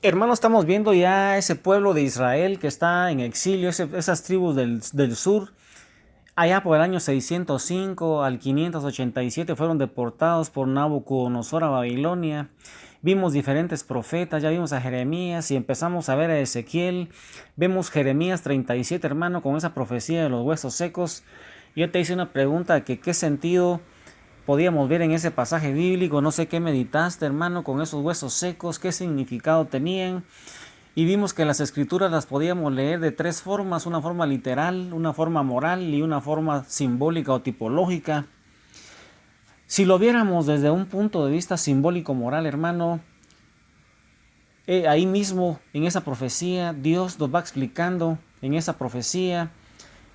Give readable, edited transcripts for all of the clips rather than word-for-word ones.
Hermano, estamos viendo ya ese pueblo de Israel que está en exilio, esas tribus del sur. Allá por el año 605 al 587 fueron deportados por Nabucodonosor a Babilonia. Vimos diferentes profetas, ya vimos a Jeremías y empezamos a ver a Ezequiel. Vemos Jeremías 37, hermano, con esa profecía de los huesos secos. Yo te hice una pregunta que qué sentido podíamos ver en ese pasaje bíblico. No sé qué meditaste, hermano, con esos huesos secos, qué significado tenían. Y vimos que las escrituras las podíamos leer de tres formas: una forma literal, una forma moral y una forma simbólica o tipológica. Si lo viéramos desde un punto de vista simbólico moral, hermano, ahí mismo en esa profecía Dios nos va explicando en esa profecía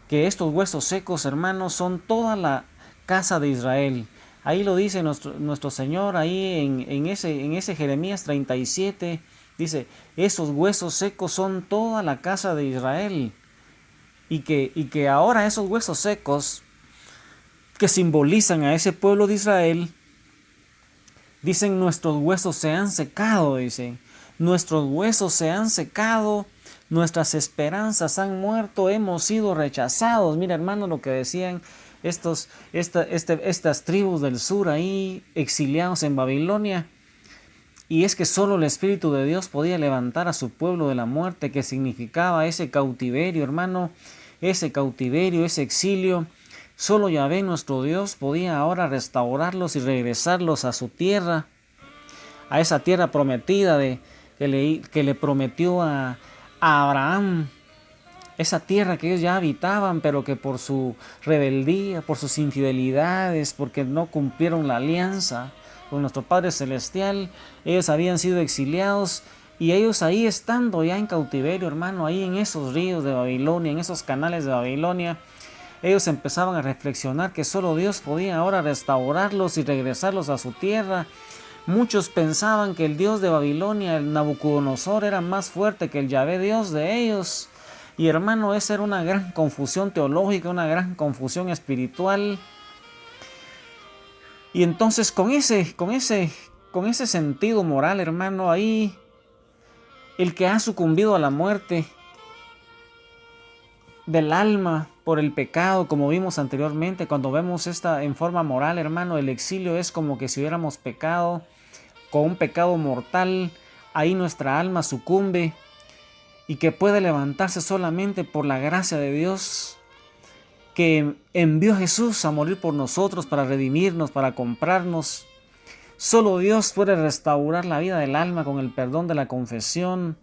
que estos huesos secos, hermanos, son toda la casa de Israel. Ahí lo dice nuestro Señor, ahí en ese Jeremías 37, dice, esos huesos secos son toda la casa de Israel. Y que ahora esos huesos secos que simbolizan a ese pueblo de Israel, dicen, nuestros huesos se han secado, dicen, nuestros huesos se han secado, nuestras esperanzas han muerto, hemos sido rechazados. Mira, hermano, lo que decían estas tribus del sur ahí, exiliados en Babilonia. Y es que solo el Espíritu de Dios podía levantar a su pueblo de la muerte, que significaba ese cautiverio, hermano, ese cautiverio, ese exilio. Solo Yahvé, nuestro Dios, podía ahora restaurarlos y regresarlos a su tierra, a esa tierra prometida que le prometió a Abraham, esa tierra que ellos ya habitaban, pero que por su rebeldía, por sus infidelidades, porque no cumplieron la alianza con nuestro Padre Celestial, ellos habían sido exiliados. Y ellos ahí estando ya en cautiverio, hermano, ahí en esos ríos de Babilonia, en esos canales de Babilonia, ellos empezaban a reflexionar que solo Dios podía ahora restaurarlos y regresarlos a su tierra. Muchos pensaban que el Dios de Babilonia, el Nabucodonosor, era más fuerte que el Yahvé Dios de ellos. Y hermano, esa era una gran confusión teológica, una gran confusión espiritual. Y entonces con ese sentido moral, hermano, ahí el que ha sucumbido a la muerte del alma por el pecado, como vimos anteriormente, cuando vemos esta en forma moral, hermano, el exilio es como que si hubiéramos pecado con un pecado mortal, ahí nuestra alma sucumbe y que puede levantarse solamente por la gracia de Dios, que envió a Jesús a morir por nosotros, para redimirnos, para comprarnos. Solo Dios puede restaurar la vida del alma con el perdón de la confesión,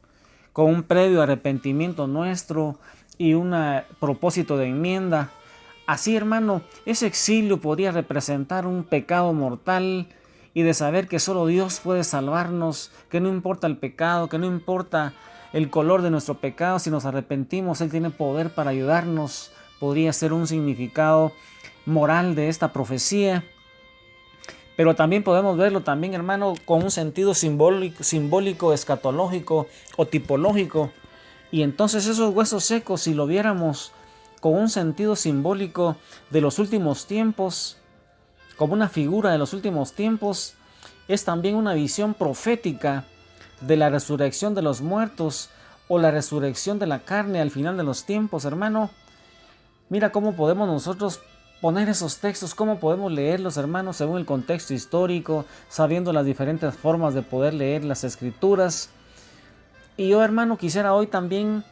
con un previo arrepentimiento nuestro y un propósito de enmienda. Así, hermano, ese exilio podría representar un pecado mortal, y de saber que solo Dios puede salvarnos, que no importa el pecado, que no importa el color de nuestro pecado, si nos arrepentimos, Él tiene poder para ayudarnos. Podría ser un significado moral de esta profecía. Pero también podemos verlo también, hermano, con un sentido simbólico, escatológico o tipológico. Y entonces esos huesos secos, si lo viéramos con un sentido simbólico de los últimos tiempos, como una figura de los últimos tiempos, es también una visión profética de la resurrección de los muertos o la resurrección de la carne al final de los tiempos, hermano. Mira cómo podemos nosotros poner esos textos, cómo podemos leerlos, hermanos, según el contexto histórico, sabiendo las diferentes formas de poder leer las escrituras. Y yo, hermano, quisiera hoy también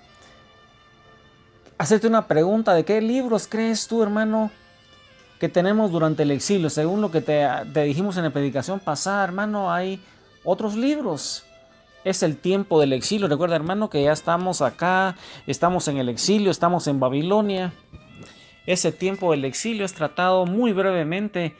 hacerte una pregunta: ¿de qué libros crees tú, hermano, que tenemos durante el exilio? Según lo que te dijimos en la predicación pasada, hermano, hay otros libros. Es el tiempo del exilio. Recuerda, hermano, que ya estamos acá, estamos en el exilio, estamos en Babilonia. Ese tiempo del exilio es tratado muy brevemente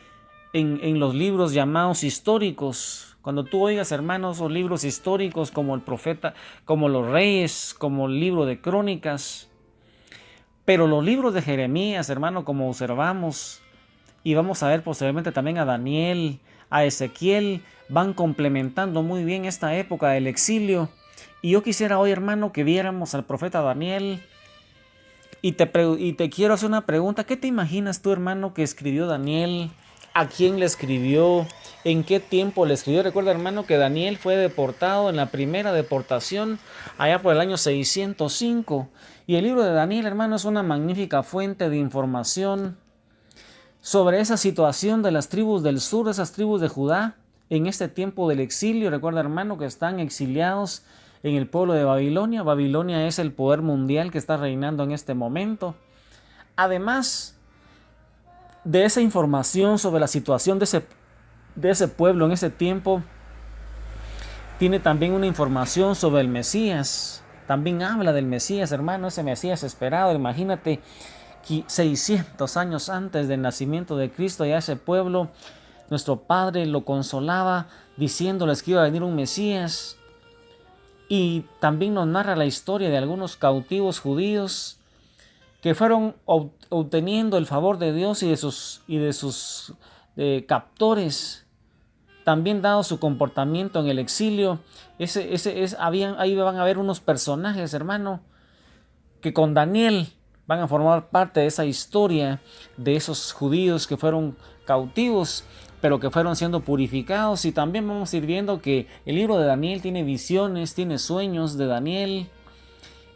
en los libros llamados históricos. Cuando tú oigas, hermanos, los libros históricos como el profeta, como los reyes, como el libro de crónicas. Pero los libros de Jeremías, hermano, como observamos, y vamos a ver posteriormente también a Daniel, a Ezequiel, van complementando muy bien esta época del exilio. Y yo quisiera hoy, hermano, que viéramos al profeta Daniel. Y te quiero hacer una pregunta: ¿qué te imaginas tú, hermano, que escribió Daniel a quién le escribió, en qué tiempo le escribió. Recuerda, hermano, que Daniel fue deportado en la primera deportación allá por el año 605. Y el libro de Daniel, hermano, es una magnífica fuente de información sobre esa situación de las tribus del sur, esas tribus de Judá, en este tiempo del exilio. Recuerda, hermano, que están exiliados en el pueblo de Babilonia. Babilonia es el poder mundial que está reinando en este momento. Además de esa información sobre la situación de ese pueblo en ese tiempo, tiene también una información sobre el Mesías. También habla del Mesías, hermano, ese Mesías esperado. Imagínate, 600 años antes del nacimiento de Cristo, ya ese pueblo, nuestro Padre lo consolaba diciéndoles que iba a venir un Mesías. Y también nos narra la historia de algunos cautivos judíos que fueron obteniendo el favor de Dios y de sus captores. También dado su comportamiento en el exilio, ahí van a haber unos personajes, hermano, que con Daniel van a formar parte de esa historia de esos judíos que fueron cautivos, pero que fueron siendo purificados. Y también vamos a ir viendo que el libro de Daniel tiene visiones, tiene sueños de Daniel,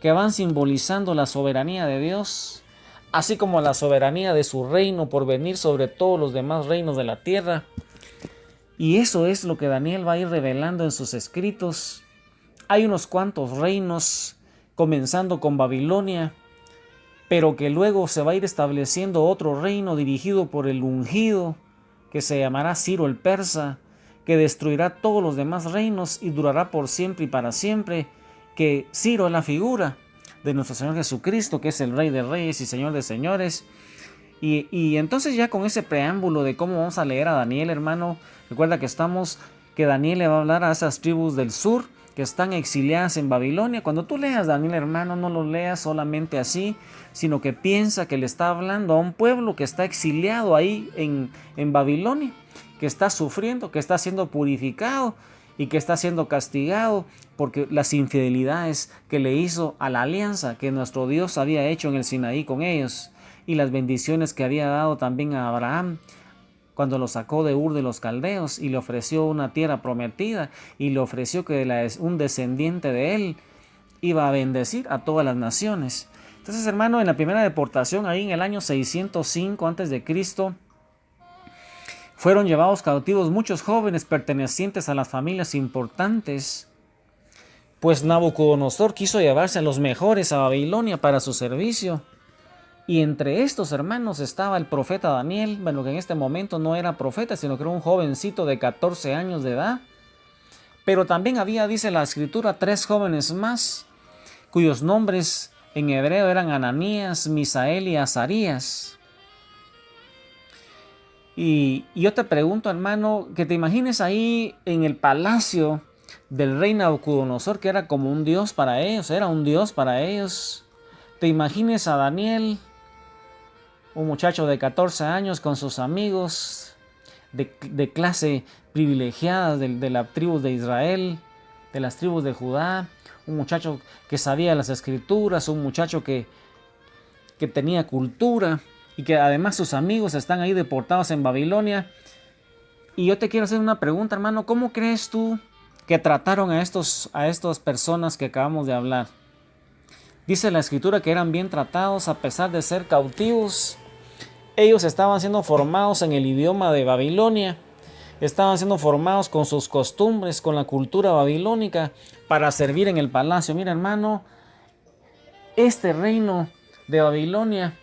que van simbolizando la soberanía de Dios, así como la soberanía de su reino por venir sobre todos los demás reinos de la tierra. Y eso es lo que Daniel va a ir revelando en sus escritos. Hay unos cuantos reinos, comenzando con Babilonia, pero que luego se va a ir estableciendo otro reino dirigido por el ungido, que se llamará Ciro el Persa, que destruirá todos los demás reinos y durará por siempre y para siempre, que Ciro es la figura de nuestro Señor Jesucristo, que es el Rey de Reyes y Señor de Señores. Y entonces, ya con ese preámbulo de cómo vamos a leer a Daniel, hermano, recuerda que Daniel le va a hablar a esas tribus del sur que están exiliadas en Babilonia. Cuando tú leas Daniel, hermano, no lo leas solamente así, sino que piensa que le está hablando a un pueblo que está exiliado ahí en Babilonia, que está sufriendo, que está siendo purificado y que está siendo castigado porque las infidelidades que le hizo a la alianza que nuestro Dios había hecho en el Sinaí con ellos, y las bendiciones que había dado también a Abraham cuando lo sacó de Ur de los Caldeos y le ofreció una tierra prometida y le ofreció que un descendiente de él iba a bendecir a todas las naciones. Entonces, hermano, en la primera deportación, ahí en el año 605 a.C., fueron llevados cautivos muchos jóvenes pertenecientes a las familias importantes, pues Nabucodonosor quiso llevarse a los mejores a Babilonia para su servicio. Y entre estos hermanos estaba el profeta Daniel, bueno, que en este momento no era profeta, sino que era un jovencito de 14 años de edad. Pero también había, dice la escritura, 3 jóvenes más, cuyos nombres en hebreo eran Ananías, Misael y Azarías. Y yo te pregunto, hermano, que te imagines ahí en el palacio del rey Nabucodonosor, que era como un dios para ellos, era un dios para ellos. Te imagines a Daniel, un muchacho de 14 años con sus amigos de clase privilegiada de la tribu de Israel, de las tribus de Judá, un muchacho que sabía las escrituras, un muchacho que tenía cultura y que además sus amigos están ahí deportados en Babilonia. Y yo te quiero hacer una pregunta, hermano, ¿cómo crees tú que trataron a estas personas que acabamos de hablar? Dice la escritura que eran bien tratados a pesar de ser cautivos. Ellos estaban siendo formados en el idioma de Babilonia, estaban siendo formados con sus costumbres, con la cultura babilónica, para servir en el palacio. Mira, hermano, este reino de Babilonia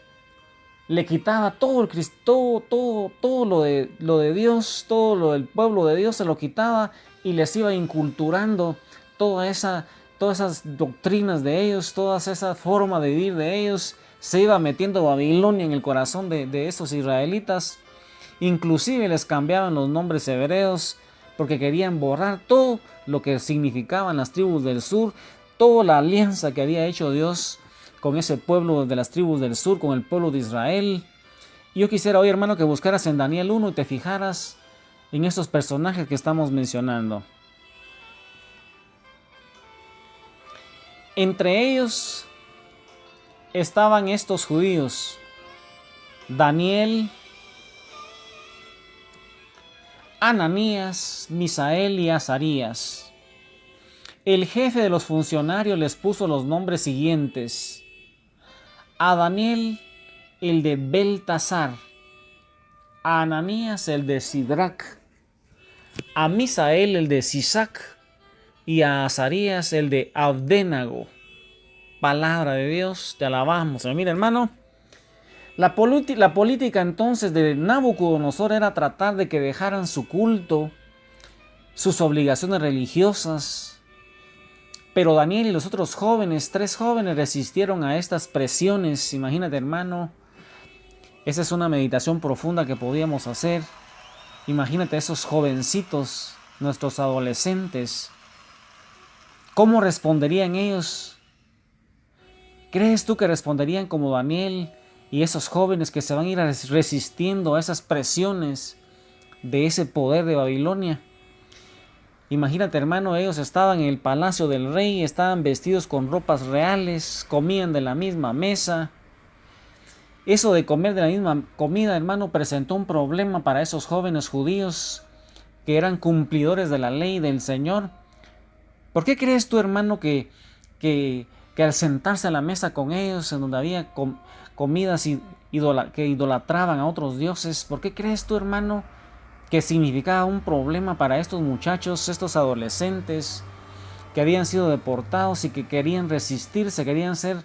le quitaba todo lo de Dios, todo lo del pueblo de Dios se lo quitaba y les iba inculturando todas esas doctrinas de ellos, toda esa forma de vivir de ellos. Se iba metiendo Babilonia en el corazón de esos israelitas. Inclusive les cambiaban los nombres hebreos porque querían borrar todo lo que significaban las tribus del sur, toda la alianza que había hecho Dios con ese pueblo de las tribus del sur, con el pueblo de Israel. Y yo quisiera hoy, hermano, que buscaras en Daniel 1 y te fijaras en estos personajes que estamos mencionando. Entre ellos estaban estos judíos: Daniel, Ananías, Misael y Azarías. El jefe de los funcionarios les puso los nombres siguientes: a Daniel, el de Beltasar; a Ananías, el de Sidrac; a Misael, el de Sisac; y a Azarías, el de Abdenago. Palabra de Dios, te alabamos. Mira, hermano, la política entonces de Nabucodonosor era tratar de que dejaran su culto, sus obligaciones religiosas. Pero Daniel y los otros jóvenes, 3 jóvenes, resistieron a estas presiones. Imagínate, hermano, esa es una meditación profunda que podíamos hacer. Imagínate esos jovencitos, nuestros adolescentes. ¿Cómo responderían ellos? ¿Crees tú que responderían como Daniel y esos jóvenes que se van a ir resistiendo a esas presiones de ese poder de Babilonia? Imagínate, hermano, ellos estaban en el palacio del rey, estaban vestidos con ropas reales, comían de la misma mesa. Eso de comer de la misma comida, hermano, presentó un problema para esos jóvenes judíos que eran cumplidores de la ley del Señor. ¿Por qué crees tú, hermano, que al sentarse a la mesa con ellos, en donde había comidas que idolatraban a otros dioses, por qué crees tú, hermano, que significaba un problema para estos muchachos, estos adolescentes que habían sido deportados y que querían resistirse, querían ser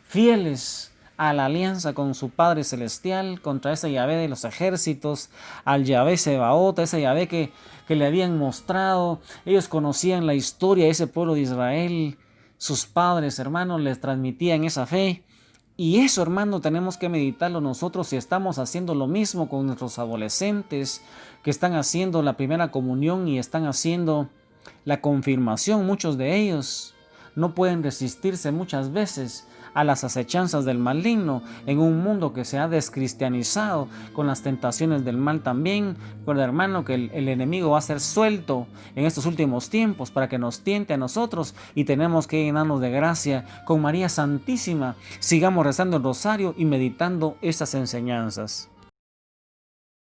fieles a la alianza con su Padre Celestial, contra ese Yahvé de los ejércitos, al Yahvé Sebaot, ese Yahvé que le habían mostrado? Ellos conocían la historia de ese pueblo de Israel, sus padres, hermanos, les transmitían esa fe. Y eso, hermano, tenemos que meditarlo nosotros si estamos haciendo lo mismo con nuestros adolescentes que están haciendo la primera comunión y están haciendo la confirmación. Muchos de ellos no pueden resistirse muchas veces a las acechanzas del maligno en un mundo que se ha descristianizado con las tentaciones del mal también. Recuerda, hermano, que el enemigo va a ser suelto en estos últimos tiempos para que nos tiente a nosotros, y tenemos que llenarnos de gracia con María Santísima. Sigamos rezando el rosario y meditando estas enseñanzas.